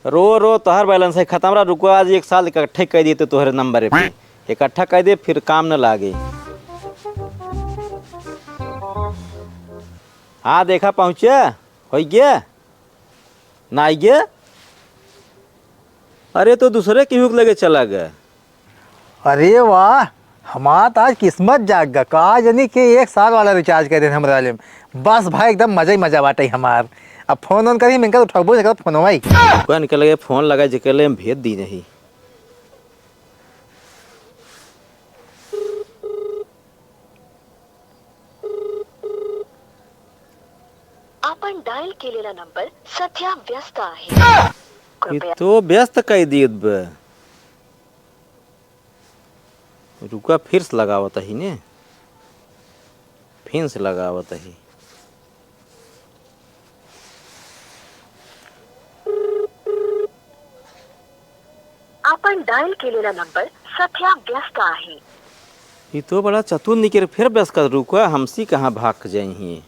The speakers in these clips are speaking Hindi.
रो रो तोहर बैलेंस है खत्म रहा। रुको आज 1 साल इकट्ठे कर दिए तो तोहरे नंबर पे इकट्ठा कर दे फिर काम न लागे। हाँ देखा पहुँचे हो गया ना आई गया। अरे तो दूसरे की हुक लगे चला गया। अरे वाह, हमारा तो आज किस्मत जाग गया। कहा यानी कि 1 साल वाला रिचार्ज कर देना हमारे वाले में। बस भाई एकदम मजा ही मजा बाटे हमार। अब फोन ऑन करी मैं उठाबो नहीं फोन भाई। रुका निकल गए फोन लगा जिकले में भेज दी नहीं। आपण डायल केलेला नंबर सध्या व्यस्त आहे। ये तो व्यस्त कह दिए बे। रुका फिर से लगावत ही ने फिर से लगावत ही। आपण डायल केलेला नंबर सध्या व्यस्त आहे। ये तो बड़ा चतुर निकल फिर व्यस्त कर। रुका हमसी कहाँ भाग जाई।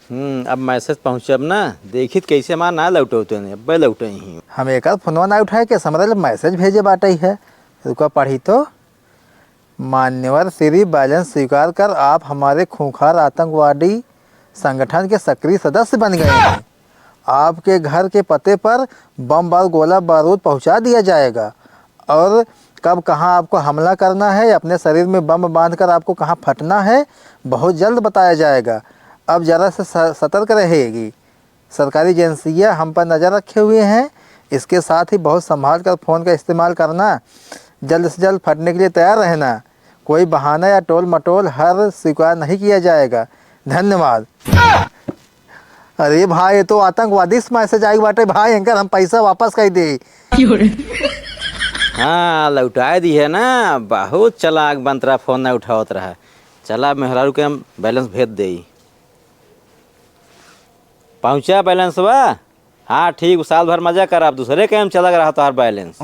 अब मैसेज पहुँचब ना देखी कैसे मार ना लौटौते नहीं अब लौटे ही। हम एक फोनवा ना उठाए के समझ मैसेज भेजे बाटे ही है। रुका पढ़ी तो, मान्यवर श्री बैलेंस स्वीकार कर आप हमारे खूंखार आतंकवादी संगठन के सक्रिय सदस्य बन गए हैं। आपके घर के पते पर बम और गोला बारूद पहुंचा दिया जाएगा और कब कहां आपको हमला करना है, अपने शरीर में बम बांधकर आपको कहां फटना है, बहुत जल्द बताया जाएगा। अब ज़रा से सतर्क रहेगी। सरकारी एजेंसियां हम पर नज़र रखे हुए हैं। इसके साथ ही बहुत संभाल कर फ़ोन का इस्तेमाल करना। जल्द से जल्द फटने के लिए तैयार रहना। कोई बहाना या टोल मटोल हर स्वीकार नहीं किया जाएगा। धन्यवाद। अरे भाई ये तो आतंकवादी मैसेज आई बाटे भाई। अंकर हम पैसा वापस कर दे। हाँ लौटा दी है ना। बहुत चलाक बंतरा फोन ना उठावत रहा। चला मेहरारू के हम बैलेंस भेज दे। पहुँचा बैलेंस बा। हाँ ठीक साल भर मजा कर। आप दूसरे के हम चला रहा तो बैलेंस।